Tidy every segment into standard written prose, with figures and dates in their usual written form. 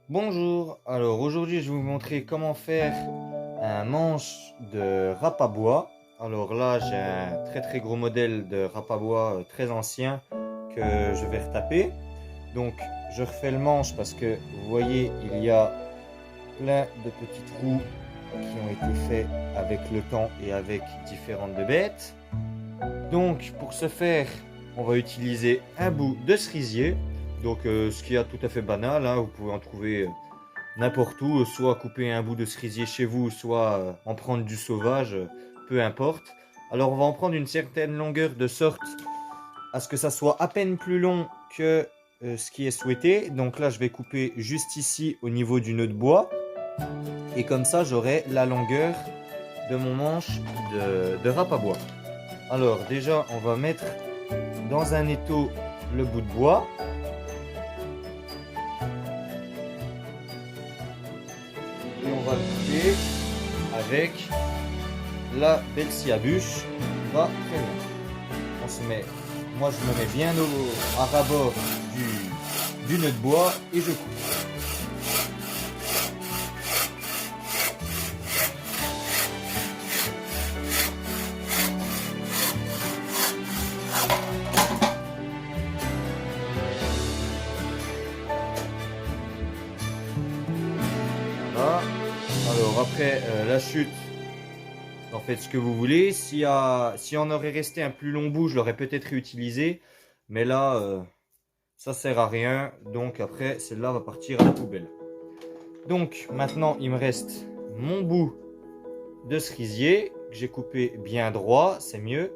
Bonjour, alors aujourd'hui je vais vous montrer comment faire un manche de râpe à bois. Alors là j'ai un très gros modèle de râpe à bois très ancien que je vais retaper. Donc je refais le manche parce que vous voyez il y a plein de petits trous qui ont été faits avec le temps et avec différentes bêtes. Donc pour ce faire on va utiliser un bout de cerisier. Donc ce qui est tout à fait banal, hein, vous pouvez en trouver n'importe où, soit couper un bout de cerisier chez vous, soit en prendre du sauvage, peu importe. Alors on va en prendre une certaine longueur de sorte à ce que ça soit à peine plus long que ce qui est souhaité. Donc là je vais couper juste ici au niveau du nœud de bois. Et comme ça j'aurai la longueur de mon manche de râpe à bois. Alors déjà on va mettre dans un étau le bout de bois. Et on va le couper avec la belle scie à bûche qui va très bien. Moi je me mets bien à ras-bord du nœud de bois et je coupe. Voilà. Alors après la chute, en faites ce que vous voulez. Si on aurait resté un plus long bout, je l'aurais peut-être réutilisé. Mais là, ça sert à rien. Donc après, celle-là va partir à la poubelle. Donc maintenant, il me reste mon bout de cerisier que j'ai coupé bien droit, c'est mieux.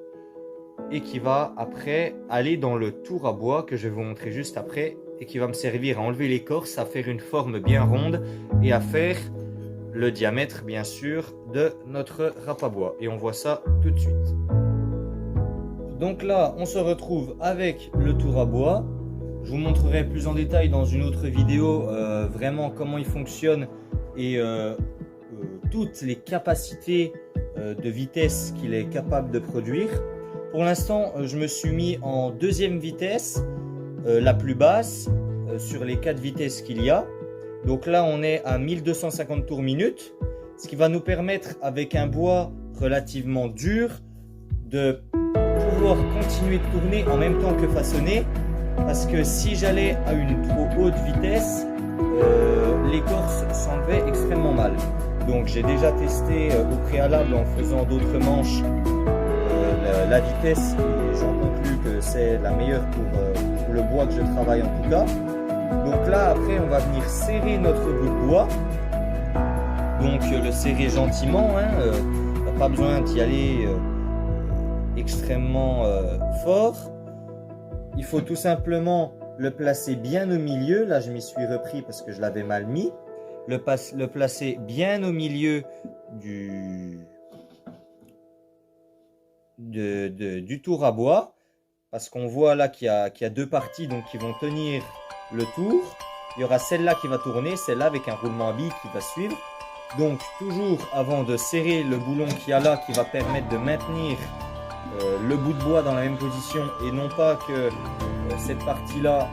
Et qui va après aller dans le tour à bois que je vais vous montrer juste après. Et qui va me servir à enlever l'écorce, à faire une forme bien ronde et à faire le diamètre bien sûr de notre râpe à bois. Et on voit ça tout de suite. Donc là on se retrouve avec le tour à bois. Je vous montrerai plus en détail dans une autre vidéo vraiment comment il fonctionne et toutes les capacités de vitesse qu'il est capable de produire. Pour l'instant je me suis mis en deuxième vitesse, la plus basse sur les 4 vitesses qu'il y a. Donc là on est à 1250 tours minute, ce qui va nous permettre avec un bois relativement dur de pouvoir continuer de tourner en même temps que façonner, parce que si j'allais à une trop haute vitesse, l'écorce s'enlevait extrêmement mal. Donc j'ai déjà testé au préalable en faisant d'autres manches la vitesse et j'en conclus que c'est la meilleure pour le bois que je travaille en tout cas. Donc là après on va venir serrer notre bout de bois. Donc le serrer gentiment, hein, t'as pas besoin d'y aller extrêmement fort. Il faut tout simplement le placer bien au milieu. Là je m'y suis repris parce que je l'avais mal mis. Le placer bien au milieu du tour à bois, parce qu'on voit là qu'il y a deux parties donc qui vont tenir le tour. Il y aura celle-là qui va tourner, celle-là avec un roulement à billes qui va suivre. Donc toujours avant de serrer le boulon qu'il y a là qui va permettre de maintenir le bout de bois dans la même position et non pas que cette partie-là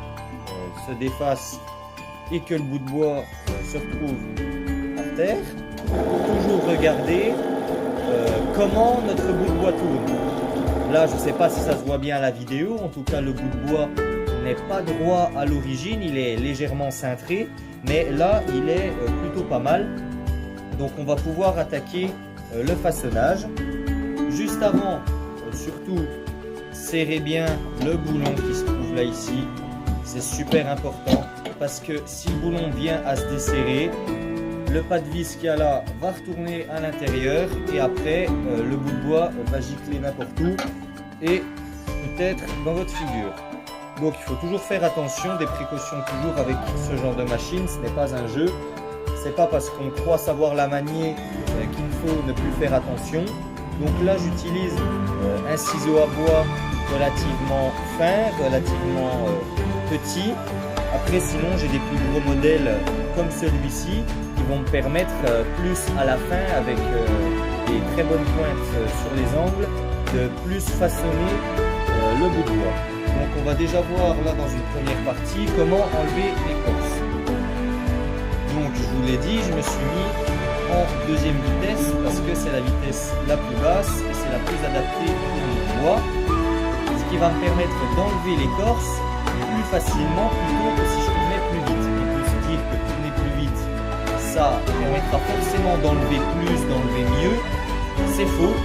se défasse et que le bout de bois se retrouve à terre. Toujours regarder comment notre bout de bois tourne. Là je ne sais pas si ça se voit bien à la vidéo, en tout cas le bout de bois n'est pas droit à l'origine, il est légèrement cintré, mais là il est plutôt pas mal. Donc on va pouvoir attaquer le façonnage. Juste avant, surtout serrez bien le boulon qui se trouve là ici, c'est super important parce que si le boulon vient à se desserrer, le pas de vis qu'il y a là va retourner à l'intérieur et après le bout de bois va gicler n'importe où et peut-être dans votre figure. Donc il faut toujours faire attention, des précautions toujours avec ce genre de machine, ce n'est pas un jeu. C'est pas parce qu'on croit savoir la manier qu'il faut ne plus faire attention. Donc là j'utilise un ciseau à bois relativement fin, relativement petit. Après sinon j'ai des plus gros modèles comme celui-ci qui vont me permettre plus à la fin avec des très bonnes pointes sur les angles de plus façonner le bout de bois. Donc on va déjà voir là dans une première partie comment enlever l'écorce. Donc je vous l'ai dit, je me suis mis en deuxième vitesse parce que c'est la vitesse la plus basse et c'est la plus adaptée pour le bois. Ce qui va me permettre d'enlever l'écorce plus facilement plutôt que si je tournais plus vite. On peut se dire que tourner plus vite, ça permettra forcément d'enlever plus, d'enlever mieux. C'est faux,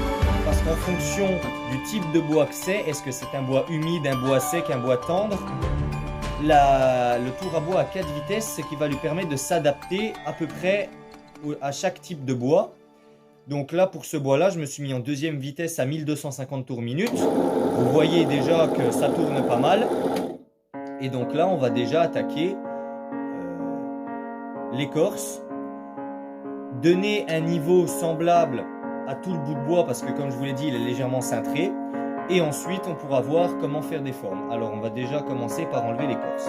parce qu'en fonction du type de bois que c'est, est-ce que c'est un bois humide, un bois sec, un bois tendre, le tour à bois à 4 vitesses, ce qui va lui permettre de s'adapter à peu près à chaque type de bois. Donc là, pour ce bois-là, je me suis mis en deuxième vitesse à 1250 tours minute. Vous voyez déjà que ça tourne pas mal. Et donc là, on va déjà attaquer l'écorce. Donner un niveau semblable à tout le bout de bois parce que comme je vous l'ai dit, il est légèrement cintré. Et ensuite, on pourra voir comment faire des formes. Alors, on va déjà commencer par enlever l'écorce.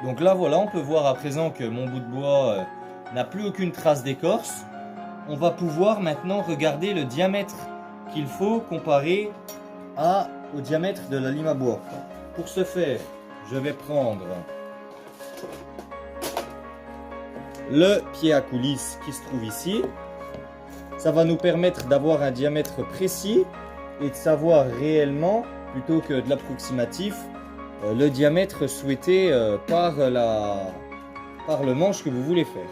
Donc là voilà, on peut voir à présent que mon bout de bois n'a plus aucune trace d'écorce. On va pouvoir maintenant regarder le diamètre qu'il faut comparer au diamètre de la lime à bois. Pour ce faire, je vais prendre le pied à coulisse qui se trouve ici. Ça va nous permettre d'avoir un diamètre précis et de savoir réellement, plutôt que de l'approximatif, le diamètre souhaité par le manche que vous voulez faire.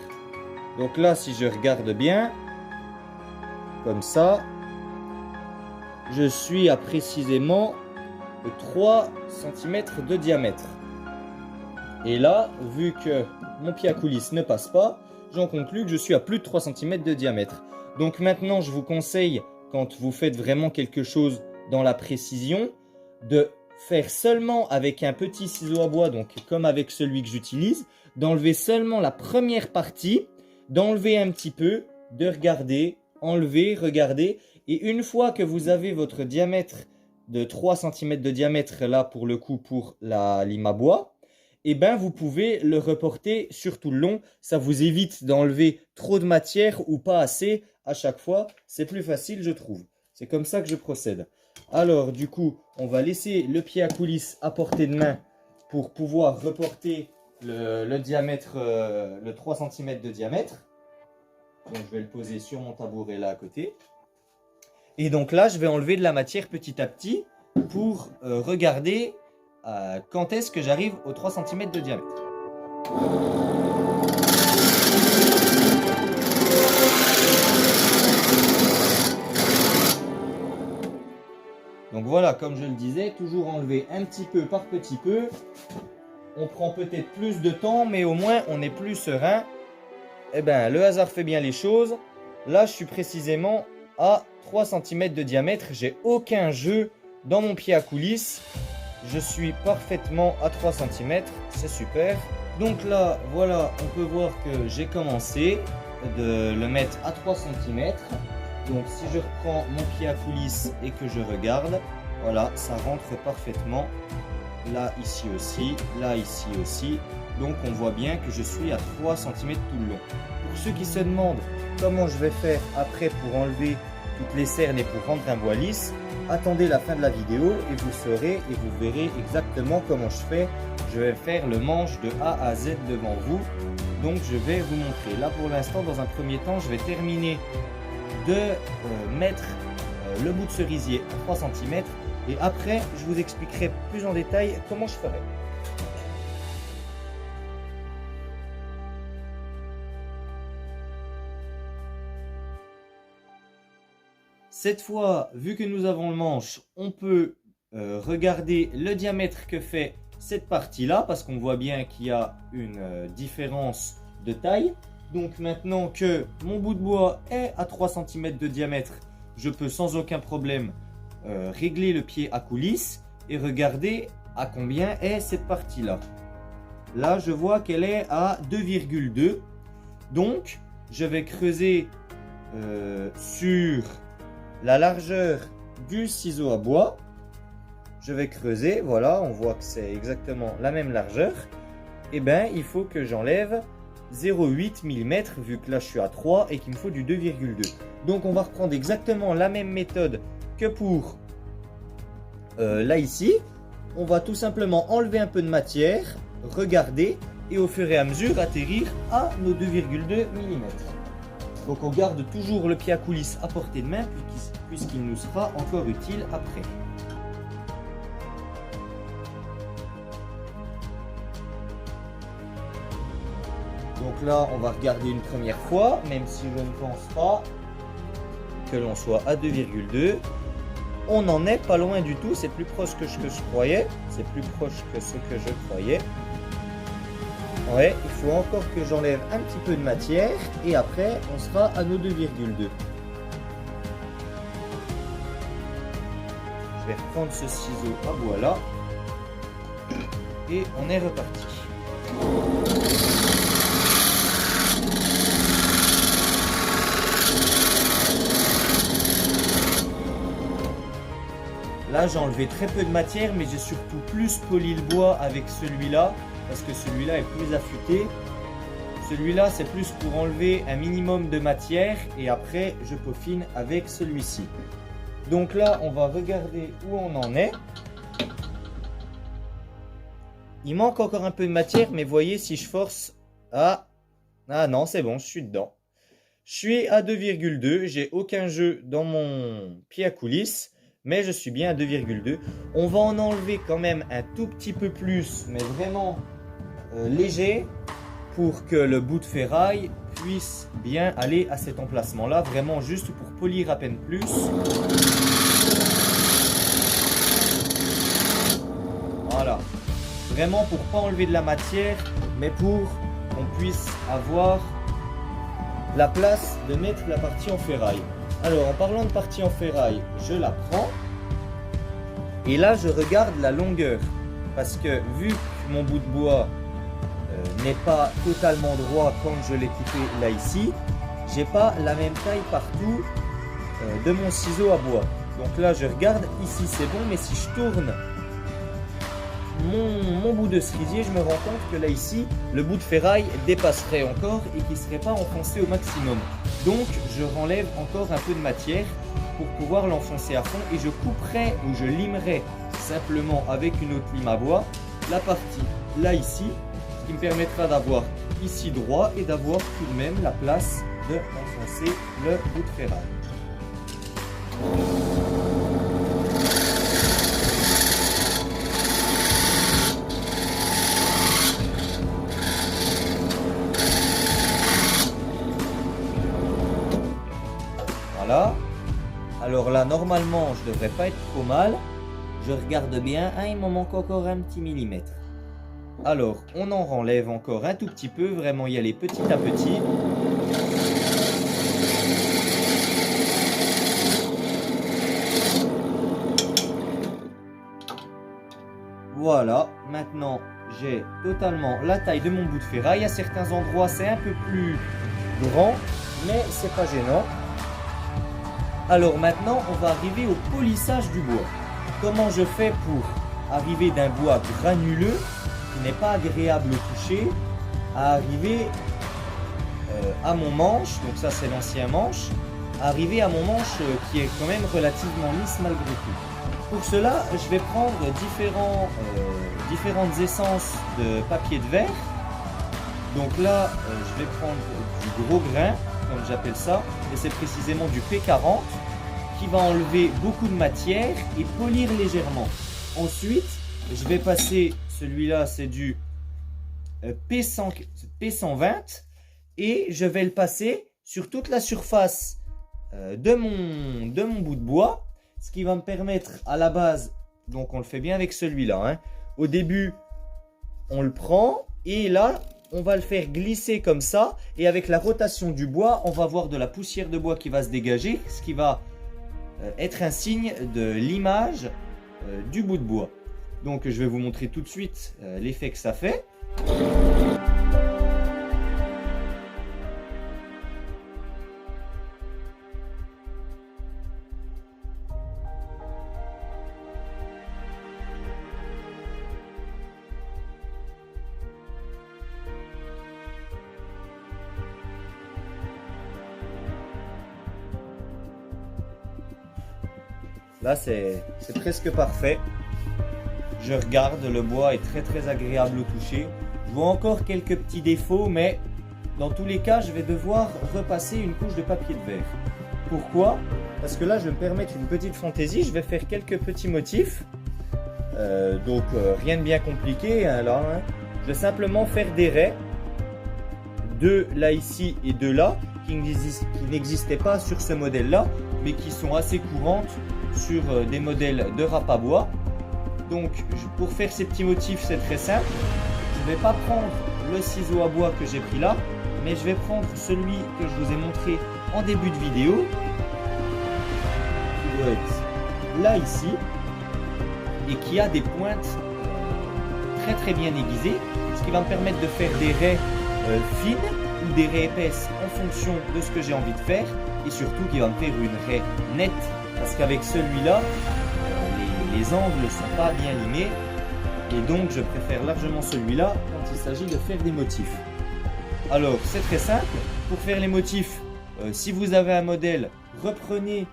Donc là, si je regarde bien, comme ça, je suis à précisément 3 cm de diamètre. Et là, vu que mon pied à coulisse ne passe pas, j'en conclus que je suis à plus de 3 cm de diamètre. Donc maintenant, je vous conseille, quand vous faites vraiment quelque chose dans la précision, de faire seulement avec un petit ciseau à bois, donc comme avec celui que j'utilise, d'enlever seulement la première partie, d'enlever un petit peu, de regarder, enlever, regarder, et une fois que vous avez votre diamètre de 3 cm de diamètre, là pour le coup pour la lime à bois, et ben vous pouvez le reporter sur tout le long, ça vous évite d'enlever trop de matière ou pas assez à chaque fois, c'est plus facile je trouve. C'est comme ça que je procède. Alors du coup, on va laisser le pied à coulisse à portée de main pour pouvoir reporter le diamètre, le 3 cm de diamètre. Donc je vais le poser sur mon tabouret là à côté. Et donc là, je vais enlever de la matière petit à petit pour regarder quand est-ce que j'arrive aux 3 cm de diamètre. Donc voilà, comme je le disais, toujours enlever un petit peu par petit peu. On prend peut-être plus de temps, mais au moins on est plus serein. Eh bien, le hasard fait bien les choses. Là, je suis précisément à 3 cm de diamètre. J'ai aucun jeu dans mon pied à coulisse. Je suis parfaitement à 3 cm. C'est super. Donc là, voilà, on peut voir que j'ai commencé de le mettre à 3 cm. Donc si je reprends mon pied à coulisse et que je regarde, voilà, ça rentre parfaitement. Là, ici aussi, là, ici aussi. Donc on voit bien que je suis à 3 cm tout le long. Pour ceux qui se demandent comment je vais faire après pour enlever toutes les cernes et pour rendre un bois lisse, attendez la fin de la vidéo et vous saurez et vous verrez exactement comment je fais. Je vais faire le manche de A à Z devant vous. Donc je vais vous montrer. Là pour l'instant, dans un premier temps, je vais terminer de mettre le bout de cerisier à 3 cm et après je vous expliquerai plus en détail comment je ferai. Cette fois, vu que nous avons le manche, on peut regarder le diamètre que fait cette partie là parce qu'on voit bien qu'il y a une différence de taille. Donc maintenant que mon bout de bois est à 3 cm de diamètre, je peux sans aucun problème régler le pied à coulisse et regarder à combien est cette partie-là. Là, je vois qu'elle est à 2,2. Donc, je vais creuser sur la largeur du ciseau à bois. Je vais creuser, voilà, on voit que c'est exactement la même largeur. Et bien, il faut que j'enlève 0,8 mm vu que là je suis à 3 et qu'il me faut du 2,2. Donc on va reprendre exactement la même méthode que pour là ici. On va tout simplement enlever un peu de matière, regarder et au fur et à mesure atterrir à nos 2,2 mm. Donc on garde toujours le pied à coulisse à portée de main puisqu'il nous sera encore utile après. Donc là, on va regarder une première fois, même si je ne pense pas que l'on soit à 2,2. On n'en est pas loin du tout, c'est plus proche que ce que je croyais. C'est plus proche que ce que je croyais. Ouais, il faut encore que j'enlève un petit peu de matière et après, on sera à nos 2,2. Je vais reprendre ce ciseau à bois là. Et on est reparti. Là, j'ai enlevé très peu de matière, mais j'ai surtout plus poli le bois avec celui-là, parce que celui-là est plus affûté. Celui-là, c'est plus pour enlever un minimum de matière, et après, je peaufine avec celui-ci. Donc là, on va regarder où on en est. Il manque encore un peu de matière, mais voyez, si je force... Ah non, c'est bon, je suis dedans. Je suis à 2,2, j'ai aucun jeu dans mon pied à coulisse. Mais je suis bien à 2,2. On va en enlever quand même un tout petit peu plus, mais vraiment léger, pour que le bout de ferraille puisse bien aller à cet emplacement-là. Vraiment juste pour polir à peine plus. Voilà. Vraiment pour pas enlever de la matière, mais pour qu'on puisse avoir la place de mettre la partie en ferraille. Alors, en parlant de partie en ferraille, je la prends. Et là, je regarde la longueur. Parce que vu que mon bout de bois n'est pas totalement droit quand je l'ai coupé là ici, j'ai pas la même taille partout de mon ciseau à bois. Donc là, je regarde, ici c'est bon, mais si je tourne mon bout de cerisier, je me rends compte que là ici, le bout de ferraille dépasserait encore et qu'il ne serait pas enfoncé au maximum. Donc je renlève encore un peu de matière pour pouvoir l'enfoncer à fond et je couperai ou je limerai simplement avec une autre lime à bois la partie là ici, ce qui me permettra d'avoir ici droit et d'avoir tout de même la place de enfoncer le bout de ferraille. Voilà. Alors là, normalement, je devrais pas être trop mal. Je regarde bien. Ah, il m'en manque encore un petit millimètre. Alors, on en renlève encore un tout petit peu. Vraiment y aller petit à petit. Voilà. Maintenant, j'ai totalement la taille de mon bout de ferraille. À certains endroits, c'est un peu plus grand, mais c'est pas gênant. Alors maintenant, on va arriver au polissage du bois. Comment je fais pour arriver d'un bois granuleux, qui n'est pas agréable au toucher, à arriver à mon manche, donc ça c'est l'ancien manche, à arriver à mon manche qui est quand même relativement lisse malgré tout. Pour cela, je vais prendre différentes essences de papier de verre. Donc là, je vais prendre du gros grain, comme j'appelle ça, et c'est précisément du P40 qui va enlever beaucoup de matière et polir légèrement. Ensuite, je vais passer, celui-là c'est du P120 et je vais le passer sur toute la surface de mon bout de bois, ce qui va me permettre à la base, donc on le fait bien avec celui-là, hein. Au début, on le prend et là, on va le faire glisser comme ça. Et avec la rotation du bois, on va avoir de la poussière de bois qui va se dégager, ce qui va être un signe de l'image du bout de bois. Donc je vais vous montrer tout de suite l'effet que ça fait. Là, c'est presque parfait. Je regarde, le bois est très agréable au toucher. Je vois encore quelques petits défauts, mais dans tous les cas, je vais devoir repasser une couche de papier de verre. Pourquoi? Parce que là, je vais me permettre une petite fantaisie. Je vais faire quelques petits motifs. Rien de bien compliqué. Hein, là, hein. Je vais simplement faire des raies. Deux là ici et deux là, qui n'existaient pas sur ce modèle-là, mais qui sont assez courantes sur des modèles de râpe à bois. Donc pour faire ces petits motifs, c'est très simple. Je ne vais pas prendre le ciseau à bois que j'ai pris là, mais je vais prendre celui que je vous ai montré en début de vidéo, qui doit être là ici, et qui a des pointes très bien aiguisées, ce qui va me permettre de faire des raies fines ou des raies épaisses en fonction de ce que j'ai envie de faire, et surtout qui va me faire une raie nette, parce qu'avec celui-là, les angles ne sont pas bien limés, et donc je préfère largement celui-là quand il s'agit de faire des motifs. Alors c'est très simple, pour faire les motifs, si vous avez un modèle, reprenez,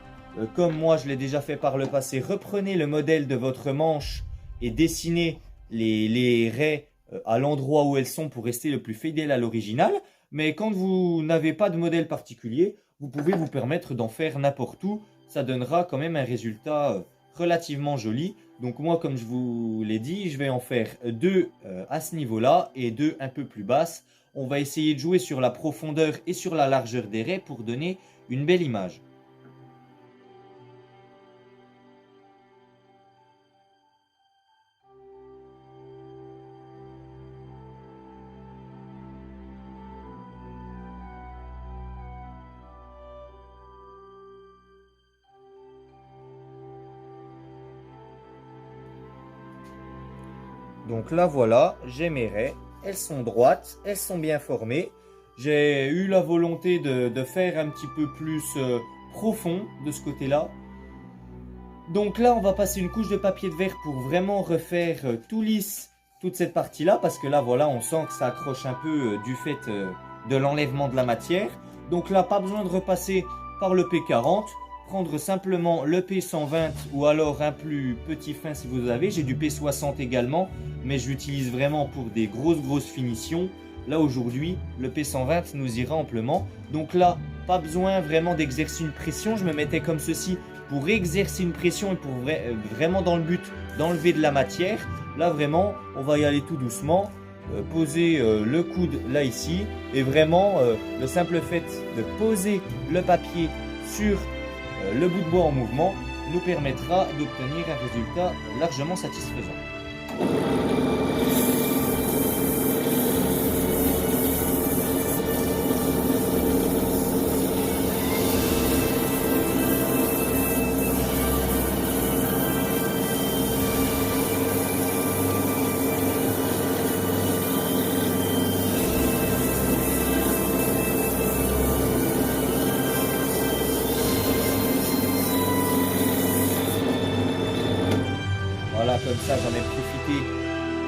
comme moi je l'ai déjà fait par le passé, reprenez le modèle de votre manche et dessinez les raies à l'endroit où elles sont pour rester le plus fidèle à l'original. Mais quand vous n'avez pas de modèle particulier, vous pouvez vous permettre d'en faire n'importe où. Ça donnera quand même un résultat relativement joli. Donc moi, comme je vous l'ai dit, je vais en faire deux à ce niveau-là et deux un peu plus basses. On va essayer de jouer sur la profondeur et sur la largeur des raies pour donner une belle image. Donc là voilà, j'ai mes raies, elles sont droites, elles sont bien formées. J'ai eu la volonté de faire un petit peu plus profond de ce côté-là. Donc là on va passer une couche de papier de verre pour vraiment refaire tout lisse toute cette partie-là. Parce que là voilà, on sent que ça accroche un peu du fait de l'enlèvement de la matière. Donc là pas besoin de repasser par le P40. Prendre simplement le P120 ou alors un plus petit fin si vous avez. J'ai du P60 également, mais je l'utilise vraiment pour des grosses finitions. Là aujourd'hui, le P120 nous ira amplement. Donc là, pas besoin vraiment d'exercer une pression. Je me mettais comme ceci pour exercer une pression et pour vraiment dans le but d'enlever de la matière. Là vraiment, on va y aller tout doucement. Poser le coude là ici. Et vraiment, le simple fait de poser le papier sur le bout de bois en mouvement nous permettra d'obtenir un résultat largement satisfaisant. Voilà, comme ça j'en ai profité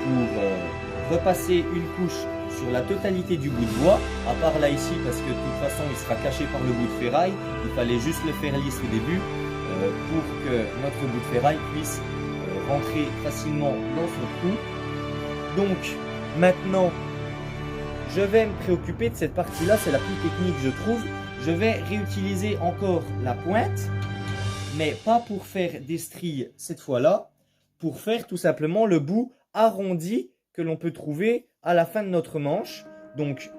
pour repasser une couche sur la totalité du bout de bois, à part là ici parce que de toute façon il sera caché par le bout de ferraille. Il fallait juste le faire lisse au début pour que notre bout de ferraille puisse rentrer facilement dans son trou. Donc maintenant je vais me préoccuper de cette partie-là, c'est la plus technique je trouve. Je vais réutiliser encore la pointe, mais pas pour faire des stries cette fois-là, pour faire tout simplement le bout arrondi que l'on peut trouver à la fin de notre manche. Donc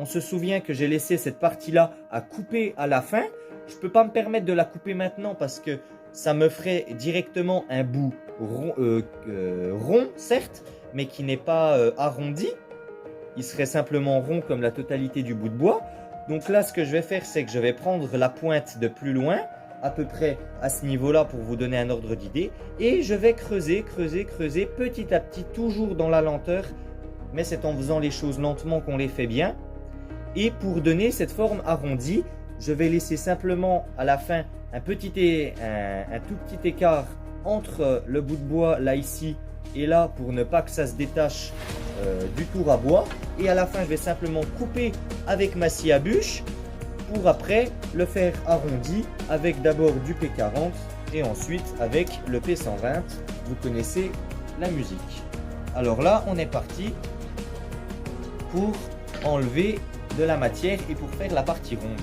on se souvient que j'ai laissé cette partie-là à couper à la fin. Je ne peux pas me permettre de la couper maintenant parce que ça me ferait directement un bout rond certes, mais qui n'est pas arrondi. il serait simplement rond comme la totalité du bout de bois. Donc là, ce que je vais faire, c'est que je vais prendre la pointe de plus loin, à peu près à ce niveau-là pour vous donner un ordre d'idée. Et je vais creuser, creuser, creuser petit à petit, toujours dans la lenteur. Mais c'est en faisant les choses lentement qu'on les fait bien. Et pour donner cette forme arrondie, je vais laisser simplement à la fin un tout petit écart entre le bout de bois là ici et là pour ne pas que ça se détache du tour à bois. Et à la fin, je vais simplement couper avec ma scie à bûche pour après le faire arrondi avec d'abord du P40 et ensuite avec le P120. Vous connaissez la musique. Alors là, on est parti pour enlever de la matière et pour faire la partie ronde.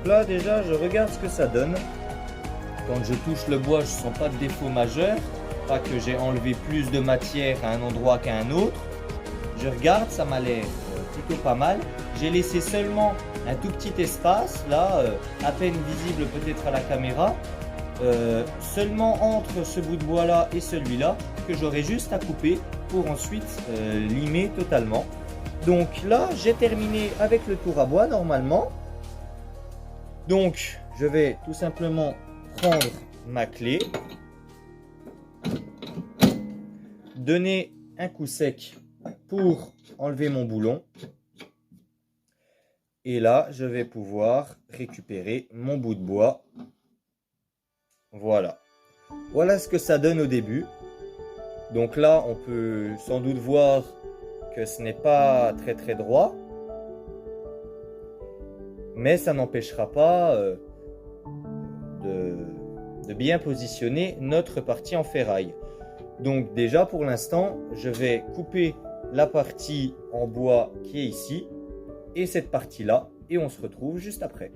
Donc là déjà je regarde ce que ça donne. Quand je touche le bois, je ne sens pas de défaut majeur, pas que j'ai enlevé plus de matière à un endroit qu'à un autre. Je regarde, ça m'a l'air plutôt pas mal. J'ai laissé seulement un tout petit espace, là, à peine visible peut-être à la caméra, seulement entre ce bout de bois là et celui-là, que j'aurai juste à couper pour ensuite limer totalement. Donc là, j'ai terminé avec le tour à bois normalement. Donc, je vais tout simplement prendre ma clé, donner un coup sec pour enlever mon boulon. Et là, je vais pouvoir récupérer mon bout de bois. Voilà. Voilà ce que ça donne au début. Donc là, on peut sans doute voir que ce n'est pas très droit. Mais ça n'empêchera pas de bien positionner notre partie en ferraille. Donc déjà pour l'instant, je vais couper la partie en bois qui est ici et cette partie-là et on se retrouve juste après.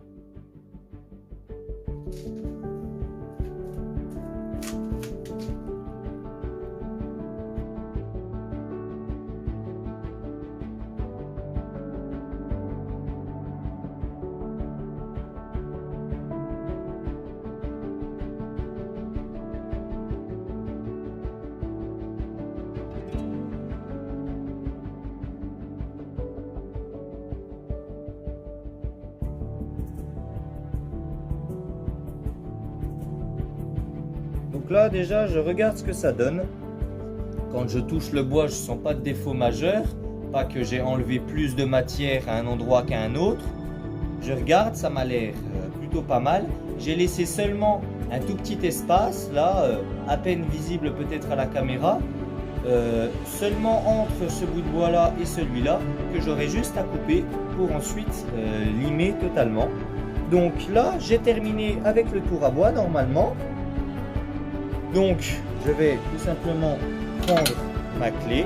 Donc là déjà je regarde ce que ça donne. Quand je touche le bois, je ne sens pas de défaut majeur, pas que j'ai enlevé plus de matière à un endroit qu'à un autre. Je regarde, ça m'a l'air plutôt pas mal. J'ai laissé seulement un tout petit espace là, à peine visible peut-être à la caméra, seulement entre ce bout de bois là et celui-là, que j'aurai juste à couper pour ensuite limer totalement. Donc là j'ai terminé avec le tour à bois normalement. Donc je vais tout simplement prendre ma clé,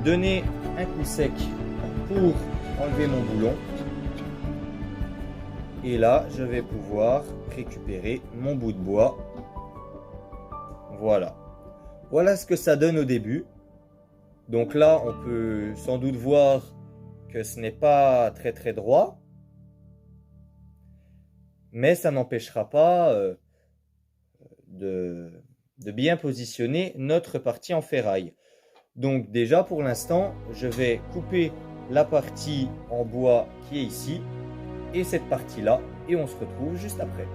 donner un coup sec pour enlever mon boulon et là je vais pouvoir récupérer mon bout de bois. Voilà. Voilà ce que ça donne au début. Donc là on peut sans doute voir que ce n'est pas très droit. Mais ça n'empêchera pas de bien positionner notre partie en ferraille. Donc déjà pour l'instant, je vais couper la partie en bois qui est ici et cette partie-là et on se retrouve juste après.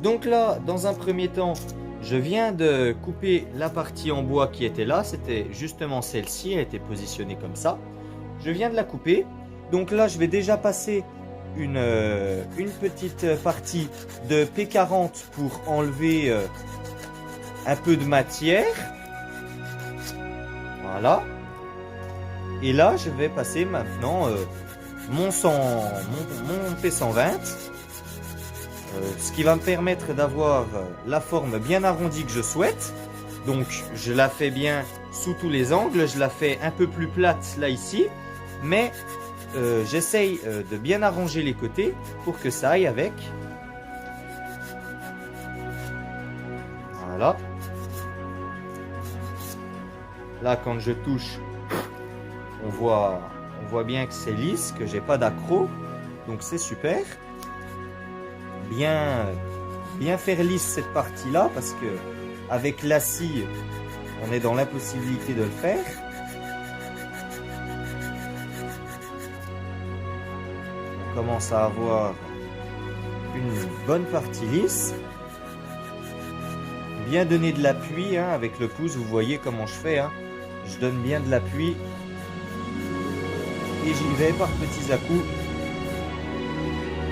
Donc là, dans un premier temps, je viens de couper la partie en bois qui était là. C'était justement celle-ci, elle était positionnée comme ça. Je viens de la couper. Donc là, je vais déjà passer une petite partie de P40 pour enlever un peu de matière. Voilà. Et là, je vais passer maintenant mon P120. Ce qui va me permettre d'avoir la forme bien arrondie que je souhaite. Donc je la fais bien sous tous les angles, je la fais un peu plus plate là ici, mais j'essaye de bien arranger les côtés pour que ça aille avec. Voilà. Là quand je touche, on voit bien que c'est lisse, que j'ai pas d'accroc, donc c'est super. Bien faire lisse cette partie-là parce que avec la scie, on est dans l'impossibilité de le faire. On commence à avoir une bonne partie lisse. Bien donner de l'appui hein, avec le pouce, vous voyez comment je fais. Hein. Je donne bien de l'appui et j'y vais par petits à-coups.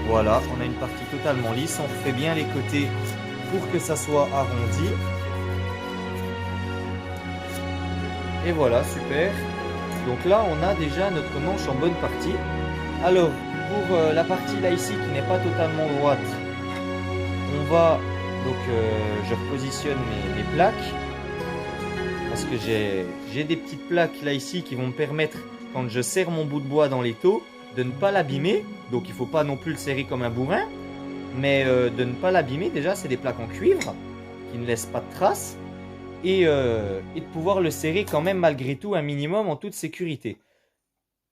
Voilà, on a une partie totalement lisse. On refait bien les côtés pour que ça soit arrondi. Et voilà, super. Donc là, on a déjà notre manche en bonne partie. Alors, pour la partie là ici qui n'est pas totalement droite, on va... Donc, je repositionne mes plaques. Parce que j'ai des petites plaques là ici qui vont me permettre, quand je serre mon bout de bois dans l'étau, de ne pas l'abîmer. Donc, il ne faut pas non plus le serrer comme un bourrin. Mais de ne pas l'abîmer, déjà, c'est des plaques en cuivre qui ne laissent pas de traces. Et de pouvoir le serrer quand même malgré tout un minimum en toute sécurité,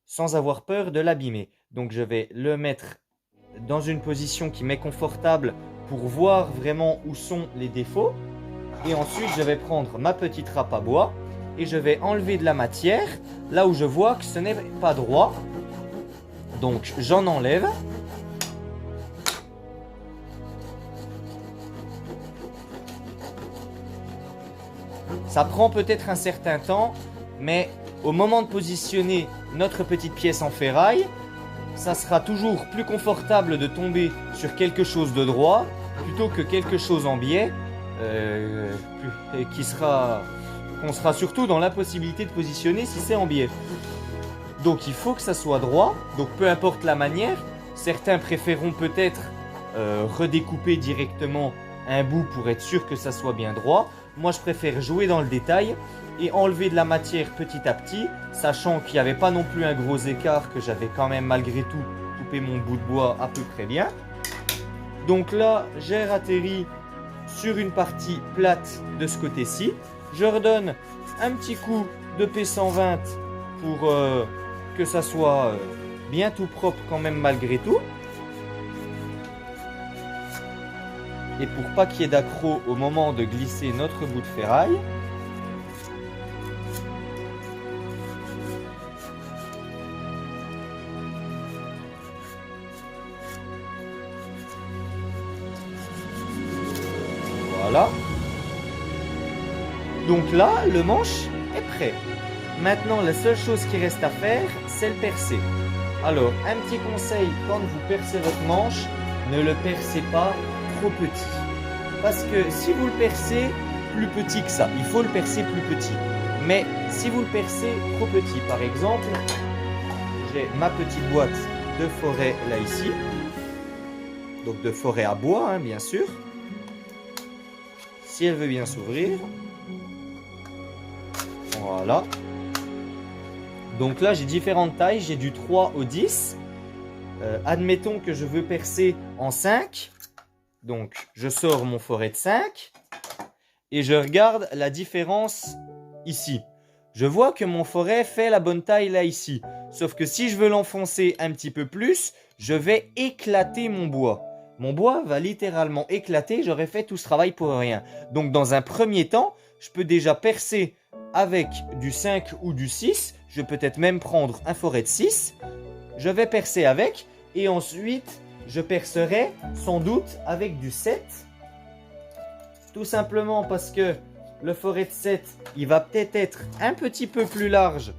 sans avoir peur de l'abîmer. Donc je vais le mettre dans une position qui m'est confortable pour voir vraiment où sont les défauts. Et ensuite je vais prendre ma petite râpe à bois et je vais enlever de la matière là où je vois que ce n'est pas droit. Donc j'en enlève. Ça prend peut-être un certain temps, mais au moment de positionner notre petite pièce en ferraille, ça sera toujours plus confortable de tomber sur quelque chose de droit plutôt que quelque chose en biais qu'on sera surtout dans l'impossibilité de positionner si c'est en biais. Donc il faut que ça soit droit, donc peu importe la manière. Certains préféreront peut-être redécouper directement un bout pour être sûr que ça soit bien droit. Moi, je préfère jouer dans le détail et enlever de la matière petit à petit, sachant qu'il n'y avait pas non plus un gros écart, que j'avais quand même malgré tout coupé mon bout de bois à peu près bien. Donc là, j'ai atterri sur une partie plate de ce côté-ci. Je redonne un petit coup de P120 pour que ça soit bien tout propre quand même malgré tout. Et pour pas qu'il y ait d'accroc au moment de glisser notre bout de ferraille. Voilà. Donc là, le manche est prêt. Maintenant, la seule chose qui reste à faire, c'est le percer. Alors, un petit conseil, quand vous percez votre manche, ne le percez pas trop petit. Parce que si vous le percez plus petit que ça, il faut le percer plus petit. Mais si vous le percez trop petit, par exemple, j'ai ma petite boîte de forêt là ici. Donc de forêt à bois, hein, bien sûr. Si elle veut bien s'ouvrir. Voilà. Donc là, j'ai différentes tailles. J'ai du 3 au 10. Admettons que je veux percer en 5. Donc, je sors mon forêt de 5 et je regarde la différence ici. Je vois que mon forêt fait la bonne taille là ici. Sauf que si je veux l'enfoncer un petit peu plus, je vais éclater mon bois. Mon bois va littéralement éclater, j'aurais fait tout ce travail pour rien. Donc, dans un premier temps, je peux déjà percer avec du 5 ou du 6. Je peux peut-être même prendre un forêt de 6. Je vais percer avec et ensuite... je percerai sans doute avec du 7. Tout simplement parce que le forêt de 7, il va peut-être être un petit peu plus large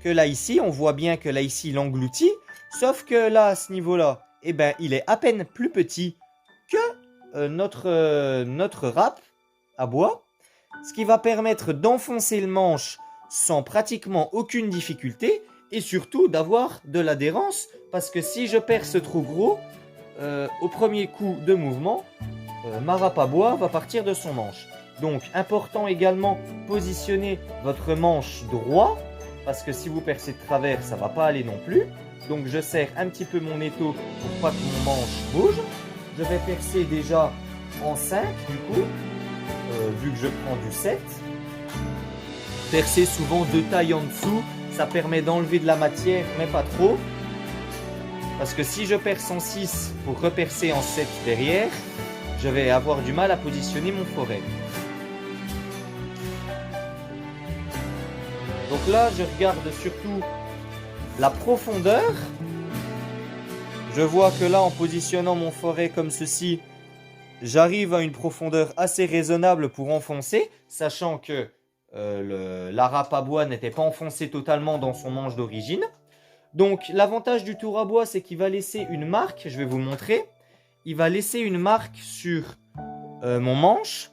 que là ici. On voit bien que là ici, il engloutit. Sauf que là, à ce niveau-là, eh ben, il est à peine plus petit que notre râpe à bois. Ce qui va permettre d'enfoncer le manche sans pratiquement aucune difficulté. Et surtout d'avoir de l'adhérence. Parce que si je perce trop gros, au premier coup de mouvement, ma râpe à bois va partir de son manche. Donc, important également, positionnez votre manche droit, parce que si vous percez de travers, ça ne va pas aller non plus. Donc, je serre un petit peu mon étau pour pas que mon manche bouge. Je vais percer déjà en 5 du coup, vu que je prends du 7. Percer souvent 2 tailles en dessous, ça permet d'enlever de la matière, mais pas trop. Parce que si je perce en 6 pour repercer en 7 derrière, je vais avoir du mal à positionner mon foret. Donc là, je regarde surtout la profondeur. Je vois que là, en positionnant mon foret comme ceci, j'arrive à une profondeur assez raisonnable pour enfoncer, sachant que la râpe à bois n'était pas enfoncée totalement dans son manche d'origine. Donc l'avantage du tour à bois, c'est qu'il va laisser une marque, je vais vous montrer. Il va laisser une marque sur mon manche,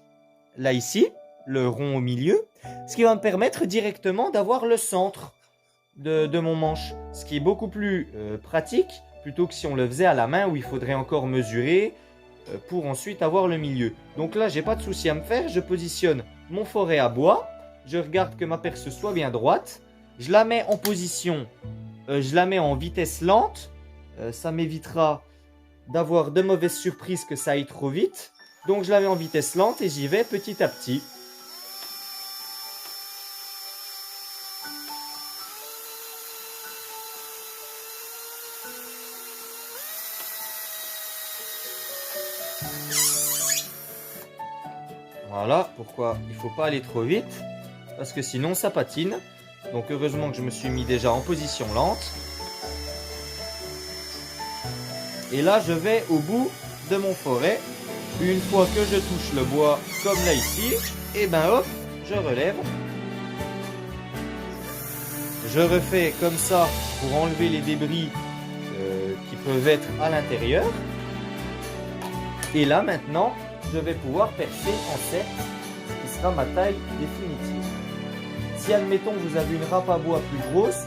là ici, le rond au milieu, ce qui va me permettre directement d'avoir le centre de mon manche, ce qui est beaucoup plus pratique, plutôt que si on le faisait à la main où il faudrait encore mesurer pour ensuite avoir le milieu. Donc là, j'ai pas de souci à me faire, je positionne mon foret à bois, je regarde que ma perce soit bien droite, je la mets en position, je la mets en vitesse lente, ça m'évitera d'avoir de mauvaises surprises que ça aille trop vite. Donc je la mets en vitesse lente et j'y vais petit à petit. Voilà pourquoi il ne faut pas aller trop vite, parce que sinon ça patine. Donc heureusement que je me suis mis déjà en position lente. Et là je vais au bout de mon foret. Une fois que je touche le bois comme là ici, et ben hop, je relève. Je refais comme ça pour enlever les débris qui peuvent être à l'intérieur. Et là maintenant, je vais pouvoir percer en 7, ce qui sera ma taille définitive. Si admettons vous avez une râpe à bois plus grosse,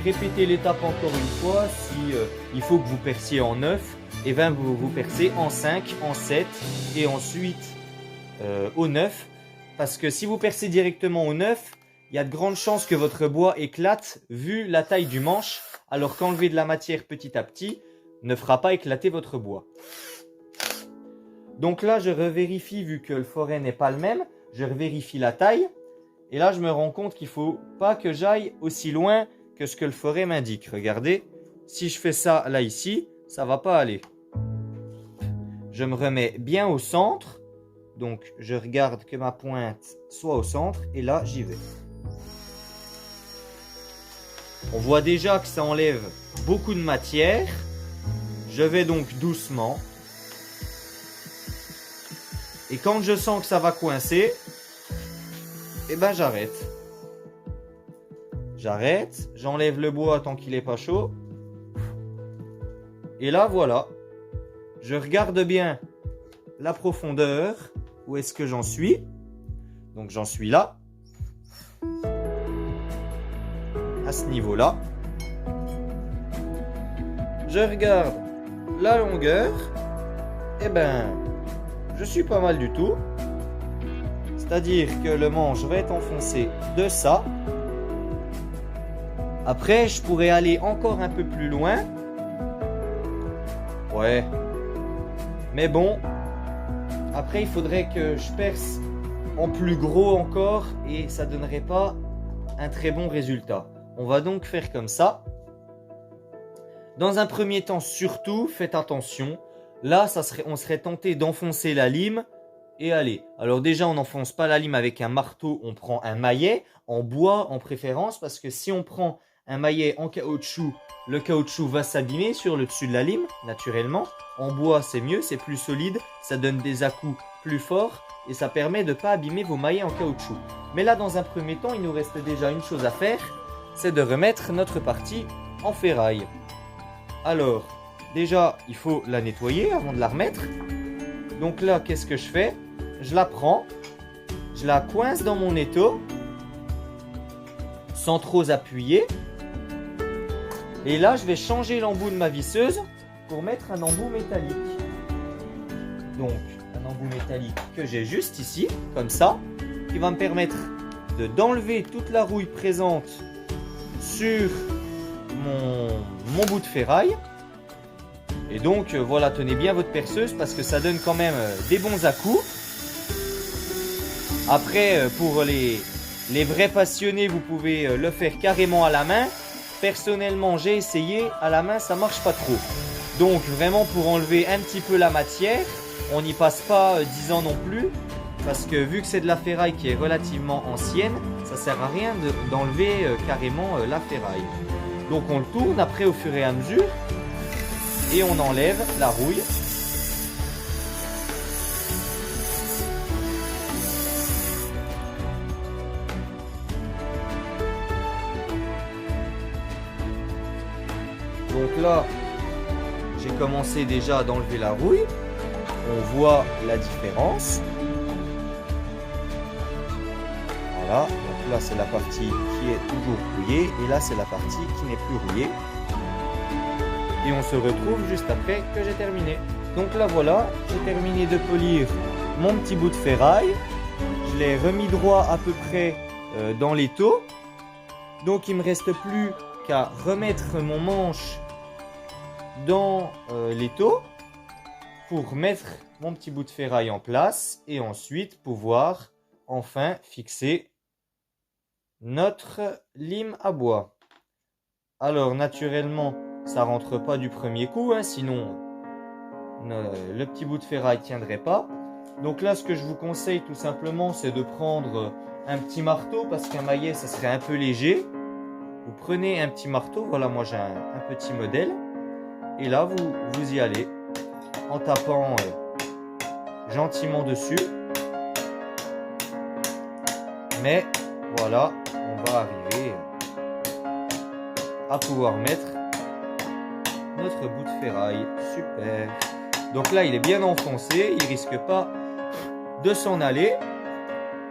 répétez l'étape encore une fois. Si il faut que vous perciez en 9, et bien vous percez en 5, en 7 et ensuite au 9. Parce que si vous percez directement au 9, il y a de grandes chances que votre bois éclate vu la taille du manche, alors qu'enlever de la matière petit à petit ne fera pas éclater votre bois. Donc là, je revérifie, vu que le foret n'est pas le même, je revérifie la taille. Et là, je me rends compte qu'il ne faut pas que j'aille aussi loin que ce que le foret m'indique. Regardez, si je fais ça là ici, ça ne va pas aller. Je me remets bien au centre. Donc, je regarde que ma pointe soit au centre. Et là, j'y vais. On voit déjà que ça enlève beaucoup de matière. Je vais donc doucement. Et quand je sens que ça va coincer, eh ben j'arrête. J'arrête, j'enlève le bois tant qu'il n'est pas chaud. Et là, voilà. Je regarde bien la profondeur. Où est-ce que j'en suis? Donc j'en suis là. À ce niveau-là. Je regarde la longueur. Eh ben, je suis pas mal du tout. C'est-à-dire que le manche va être enfoncé de ça. Après, je pourrais aller encore un peu plus loin. Ouais. Mais bon. Après, il faudrait que je perce en plus gros encore. Et ça donnerait pas un très bon résultat. On va donc faire comme ça. Dans un premier temps, surtout, faites attention. Là, on serait tenté d'enfoncer la lime et aller. Alors déjà, on n'enfonce pas la lime avec un marteau, on prend un maillet en bois en préférence, parce que si on prend un maillet en caoutchouc, le caoutchouc va s'abîmer sur le dessus de la lime, naturellement. En bois, c'est mieux, c'est plus solide, ça donne des à-coups plus forts et ça permet de ne pas abîmer vos maillets en caoutchouc. Mais là, dans un premier temps, il nous reste déjà une chose à faire, c'est de remettre notre partie en ferraille. Alors, déjà, il faut la nettoyer avant de la remettre. Donc là, qu'est-ce que je fais? Je la prends, je la coince dans mon étau, sans trop appuyer. Et là, je vais changer l'embout de ma visseuse pour mettre un embout métallique. Donc, un un embout métallique que j'ai juste ici, comme ça, qui va me permettre d'enlever toute la rouille présente sur mon bout de ferraille. Et donc voilà, tenez bien votre perceuse parce que ça donne quand même des bons à-coups. Après, pour les vrais passionnés, vous pouvez le faire carrément à la main. Personnellement, j'ai essayé, à la main ça marche pas trop. Donc vraiment pour enlever un petit peu la matière, on n'y passe pas 10 ans non plus. Parce que vu que c'est de la ferraille qui est relativement ancienne, ça sert à rien d'enlever carrément la ferraille. Donc on le tourne après au fur et à mesure et on enlève la rouille. Donc là, j'ai commencé déjà d'enlever la rouille. On voit la différence. Voilà, donc là c'est la partie qui est toujours rouillée et là c'est la partie qui n'est plus rouillée. Et on se retrouve juste après que j'ai terminé. Donc là voilà, j'ai terminé de polir mon petit bout de ferraille. Je l'ai remis droit à peu près dans l'étau. Donc il ne me reste plus qu'à remettre mon manche dans l'étau pour mettre mon petit bout de ferraille en place et ensuite pouvoir enfin fixer notre lime à bois. Alors naturellement ça rentre pas du premier coup, hein, sinon le petit bout de ferraille tiendrait pas. Donc là ce que je vous conseille tout simplement c'est de prendre un petit marteau parce qu'un maillet ça serait un peu léger. Vous prenez un petit marteau, voilà moi j'ai un petit modèle et là vous y allez en tapant gentiment dessus. Mais voilà, on va arriver à pouvoir mettre notre bout de ferraille. Super. Donc là, il est bien enfoncé, il risque pas de s'en aller.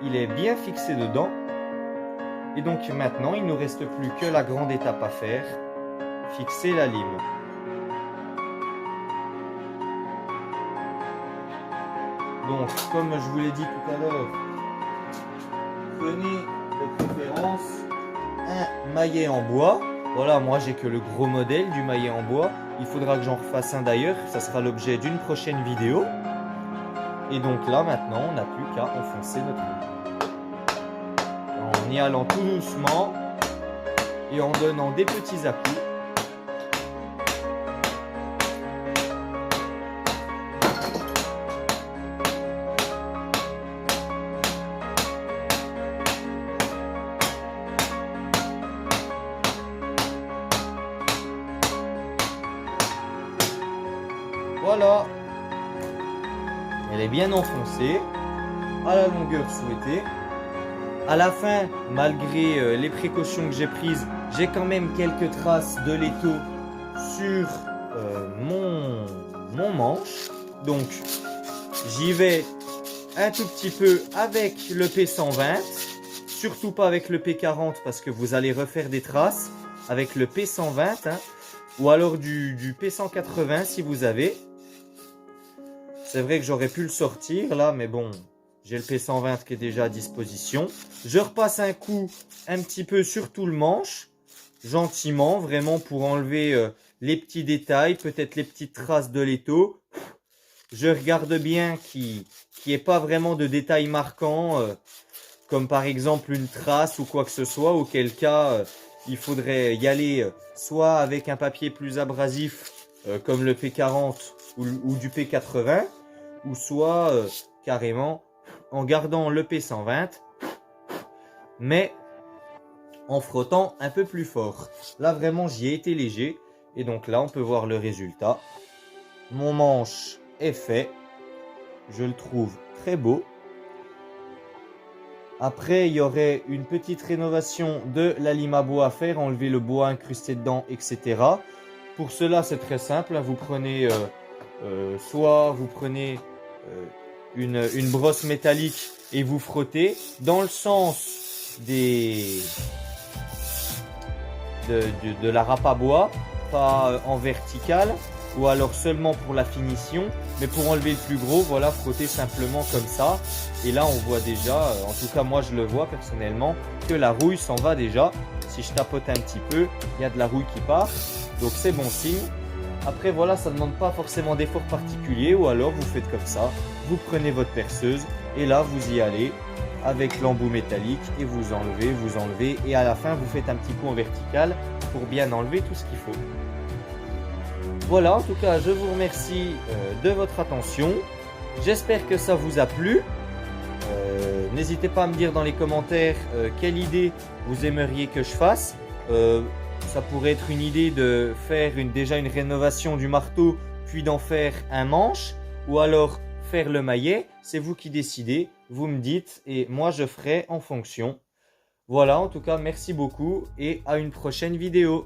Il est bien fixé dedans. Et donc maintenant, il ne nous reste plus que la grande étape à faire, fixer la lime. Donc, comme je vous l'ai dit tout à l'heure, prenez de préférence un maillet en bois. Voilà, moi j'ai que le gros modèle du maillet en bois. Il faudra que j'en refasse un d'ailleurs. Ça sera l'objet d'une prochaine vidéo. Et donc là, maintenant, on n'a plus qu'à enfoncer notre lime. En y allant tout doucement et en donnant des petits à-coups. Voilà, elle est bien enfoncée, à la longueur souhaitée. À la fin, malgré les précautions que j'ai prises, j'ai quand même quelques traces de l'étau sur mon manche. Donc, j'y vais un tout petit peu avec le P120, surtout pas avec le P40 parce que vous allez refaire des traces avec le P120 hein, ou alors du P180 si vous avez. C'est vrai que j'aurais pu le sortir là, mais bon, j'ai le P120 qui est déjà à disposition. Je repasse un coup un petit peu sur tout le manche, gentiment, vraiment pour enlever les petits détails, peut-être les petites traces de l'étau. Je regarde bien qu'il n'y ait pas vraiment de détails marquants, comme par exemple une trace ou quoi que ce soit, auquel cas il faudrait y aller soit avec un papier plus abrasif, comme le P40 ou du P80, ou soit carrément en gardant le P120, mais en frottant un peu plus fort. Là vraiment j'y ai été léger, et donc là on peut voir le résultat. Mon manche est fait, je le trouve très beau. Après il y aurait une petite rénovation de la lime à bois à faire, enlever le bois incrusté dedans, etc. Pour cela c'est très simple, vous prenez soit vous prenez une brosse métallique et vous frottez dans le sens de la râpe à bois, pas en verticale. ou alors seulement pour la finition. Mais pour enlever le plus gros, voilà, frottez simplement comme ça. Et là, on voit déjà, en tout cas moi je le vois personnellement, que la rouille s'en va déjà. Si je tapote un petit peu, il y a de la rouille qui part. Donc c'est bon signe. Après voilà, ça ne demande pas forcément d'effort particulier, ou alors vous faites comme ça. Vous prenez votre perceuse et là vous y allez avec l'embout métallique et vous enlevez et à la fin vous faites un petit coup en vertical pour bien enlever tout ce qu'il faut. Voilà, en tout cas je vous remercie de votre attention. J'espère que ça vous a plu. N'hésitez pas à me dire dans les commentaires quelle idée vous aimeriez que je fasse. Ça pourrait être une idée de faire déjà une rénovation du marteau puis d'en faire un manche, ou alors faire le maillet. C'est vous qui décidez, vous me dites et moi je ferai en fonction. Voilà, en tout cas merci beaucoup et à une prochaine vidéo.